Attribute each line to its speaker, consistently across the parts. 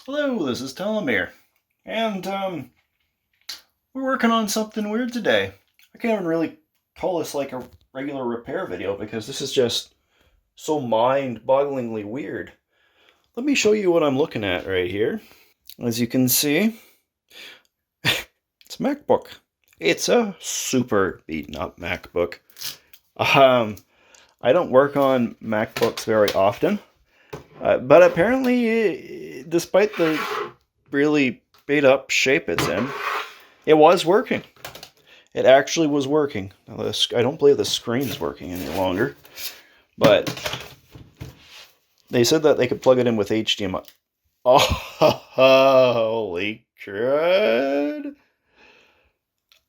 Speaker 1: Hello, this is Telomere, and we're working on something weird today. I can't even really call this like a regular repair video because this is just so mind-bogglingly weird. Let me show you what I'm looking at right here. As you can see, it's a MacBook. It's a super beaten up MacBook. I don't work on MacBooks very often, but apparently, despite the really beat up shape it's in, it was working. It actually was working. Now I don't believe the screen's working any longer, but they said that they could plug it in with HDMI. Oh, holy crud.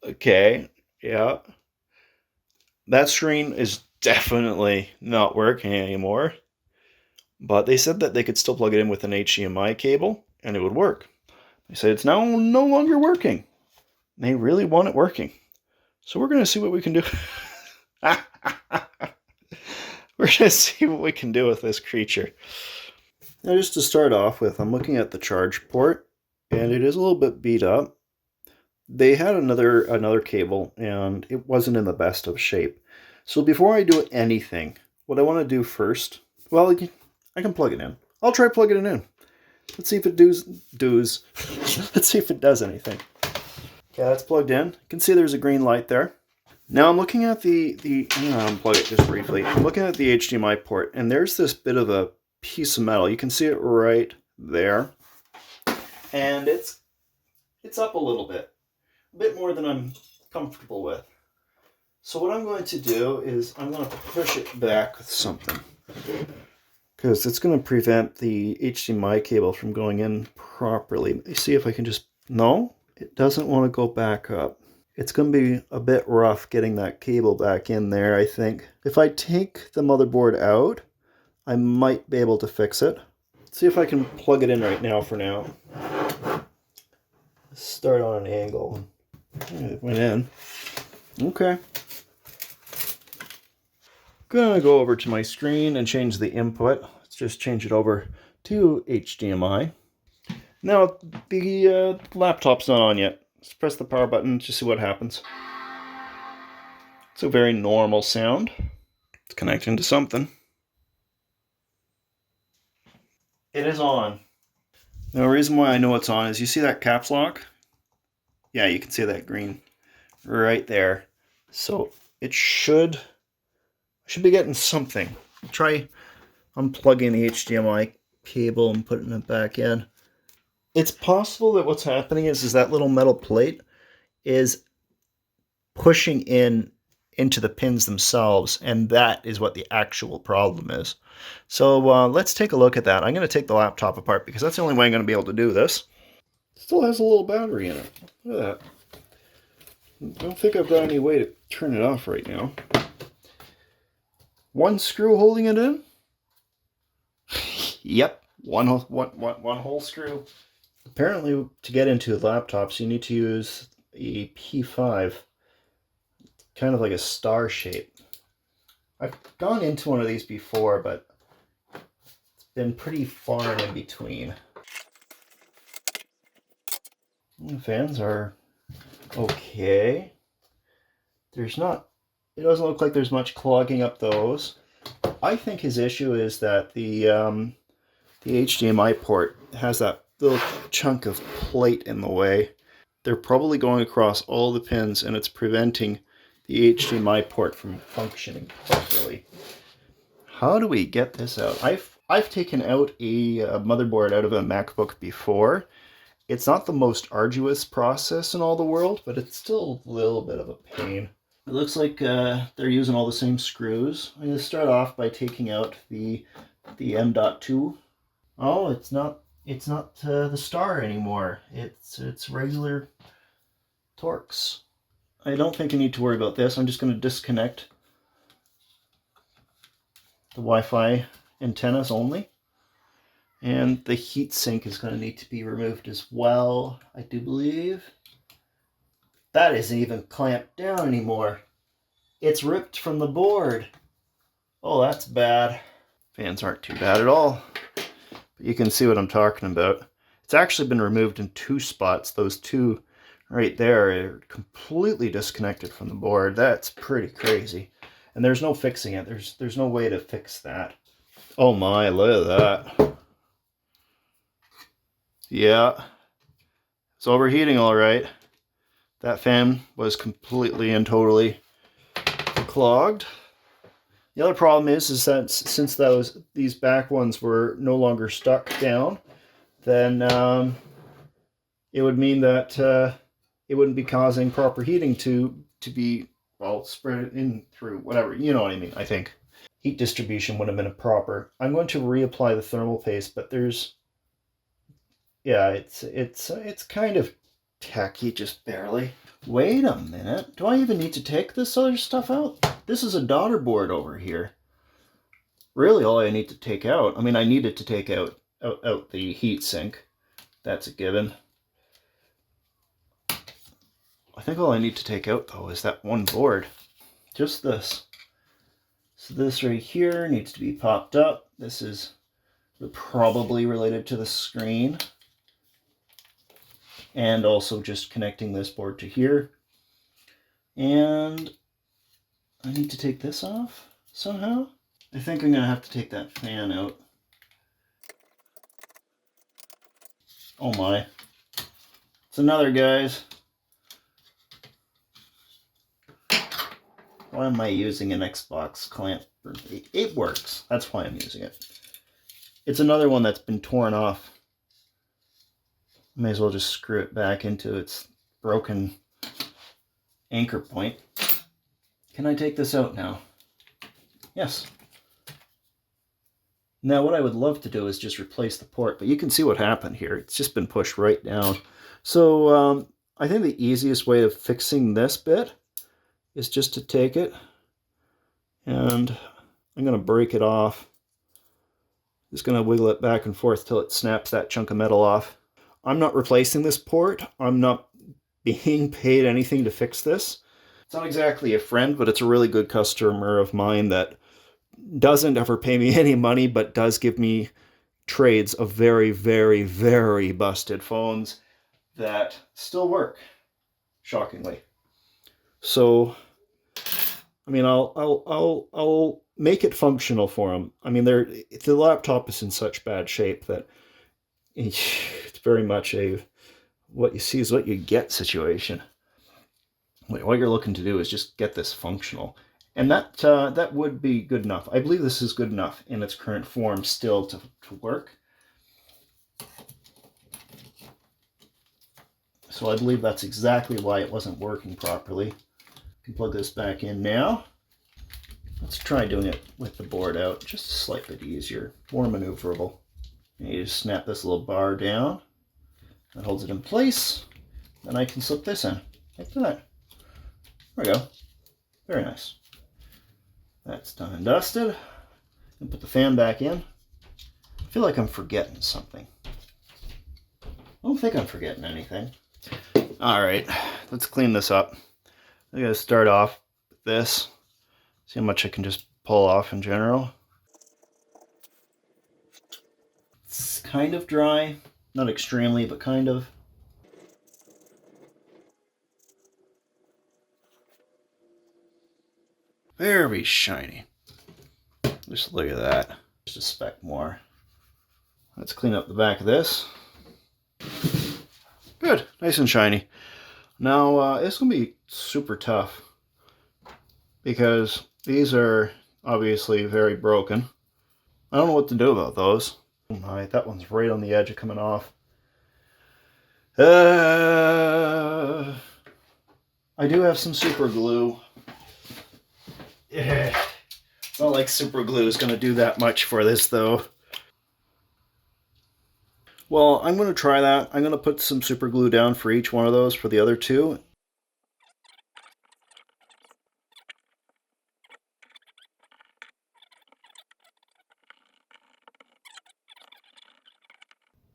Speaker 1: Okay, yeah. That screen is definitely not working anymore, but they said that they could still plug it in with an HDMI cable and it would work. They said it's now no longer working. They really want it working. So we're going to see what we can do. We're going to see what we can do with this creature. Now, just to start off with, I'm looking at the charge port, and it is a little bit beat up. They had another cable, and it wasn't in the best of shape. So before I do anything, what I want to do first, well, I can plug it in. I'll try plugging it in. Let's see if it does. Let's see if it does anything. Okay, that's plugged in. You can see there's a green light there. Now I'm looking at I'm going to unplug it just briefly. I'm looking at the HDMI port, and there's this bit of a piece of metal. You can see it right there. And it's up a little bit. A bit more than I'm comfortable with. So what I'm going to do is I'm going to push it back with something. Because it's going to prevent the HDMI cable from going in properly. Let me see if I can just... No, it doesn't want to go back up. It's going to be a bit rough getting that cable back in there, I think. If I take the motherboard out, I might be able to fix it. Let's see if I can plug it in right now for now. Let's start on an angle. It went in. Okay. Gonna go over to my screen and change the input. Let's just change it over to HDMI. Now, the laptop's not on yet. Let's press the power button to see what happens. It's a very normal sound. It's connecting to something. It is on. Now, the reason why I know it's on is you see that caps lock? Yeah, you can see that green right there. So it should be getting something. Try unplugging the HDMI cable and putting it back in. It's possible that what's happening is that little metal plate is pushing into the pins themselves, and that is what the actual problem is. So let's take a look at that. I'm going to take the laptop apart because that's the only way I'm going to be able to do this. It still has a little battery in it. Look at that. I don't think I've got any way to turn it off right now. One screw holding it in? Yep, one whole screw. Apparently, to get into laptops, you need to use a P5, kind of like a star shape. I've gone into one of these before, but it's been pretty far and in between. The fans are okay. It doesn't look like there's much clogging up those. I think his issue is that the HDMI port has that little chunk of plate in the way. They're probably going across all the pins, and it's preventing the HDMI port from functioning properly. How do we get this out? I've taken out a motherboard out of a MacBook before. It's not the most arduous process in all the world, but it's still a little bit of a pain. It looks like they're using all the same screws. I'm going to start off by taking out the M.2. Oh, it's not the star anymore. It's regular Torx. I don't think I need to worry about this. I'm just going to disconnect the Wi-Fi antennas only. And the heatsink is going to need to be removed as well, I do believe. That isn't even clamped down anymore. It's ripped from the board. Oh, that's bad. Fans aren't too bad at all. But you can see what I'm talking about. It's actually been removed in 2 spots. Those 2 right there are completely disconnected from the board. That's pretty crazy. And there's no fixing it. There's no way to fix that. Oh my, look at that. Yeah, it's overheating all right. That fan was completely and totally clogged. The other problem is that since these back ones were no longer stuck down, then it would mean that it wouldn't be causing proper heating to be, well, spread in through whatever, you know what I mean, I think. Heat distribution would have been improper. I'm going to reapply the thermal paste, but there's, yeah, it's kind of tacky, just barely. Wait a minute, do I even need to take this other stuff out? This is a daughter board over here. Really all I need to take out, I mean, I needed to take out the heatsink. That's a given. I think all I need to take out, though, is that one board. Just this. So this right here needs to be popped up. This is probably related to the screen. And also just connecting this board to here. And I need to take this off somehow. I think I'm going to have to take that fan out. Oh my. It's another, guys. Why am I using an Xbox clamp? It works. That's why I'm using it. It's another one that's been torn off. May as well just screw it back into its broken anchor point. Can I take this out now? Yes. Now what I would love to do is just replace the port, but you can see what happened here. It's just been pushed right down. So I think the easiest way of fixing this bit is just to take it and I'm going to break it off. Just going to wiggle it back and forth till it snaps that chunk of metal off. I'm not replacing this port. I'm not being paid anything to fix this. It's not exactly a friend, but it's a really good customer of mine that doesn't ever pay me any money, but does give me trades of very, very, very busted phones that still work, shockingly. So, I mean, I'll make it functional for them. I mean, the laptop is in such bad shape that it's very much a what you see is what you get situation. What you're looking to do is just get this functional. And that would be good enough. I believe this is good enough in its current form still to work. So I believe that's exactly why it wasn't working properly. I can plug this back in now. Let's try doing it with the board out, just a slight bit easier, more maneuverable. And you just snap this little bar down. That holds it in place. Then I can slip this in, like that. There we go. Very nice. That's done and dusted. And put the fan back in. I feel like I'm forgetting something. I don't think I'm forgetting anything. All right, let's clean this up. I'm gonna start off with this. See how much I can just pull off in general. It's kind of dry, not extremely, but kind of. Very shiny. Just look at that. Just a speck more. Let's clean up the back of this. Good, nice and shiny. Now, it's going to be super tough because these are obviously very broken. I don't know what to do about those. Oh my, that one's right on the edge of coming off. I do have some super glue. Yeah. It's not like super glue is going to do that much for this though. Well, I'm going to try that. I'm going to put some super glue down for each one of those for the other two.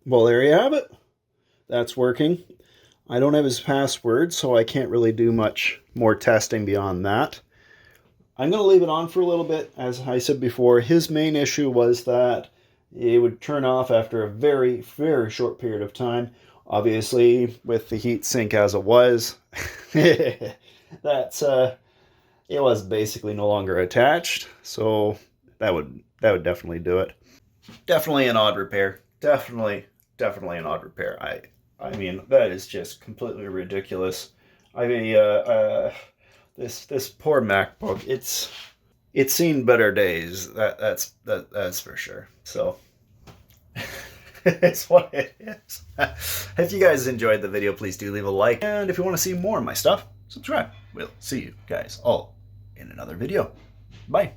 Speaker 1: Well, there you have it. That's working. I don't have his password, so I can't really do much more testing beyond that. I'm going to leave it on for a little bit. As I said before, his main issue was that it would turn off after a very, very short period of time. Obviously, with the heatsink as it was, that's it was basically no longer attached, so that would definitely do it. Definitely an odd repair. Definitely an odd repair. I mean, that is just completely ridiculous. I mean, this poor MacBook. It's seen better days. That's for sure. So it's what it is. If you guys enjoyed the video, please do leave a like, and if you want to see more of my stuff, subscribe. We'll see you guys all in another video. Bye.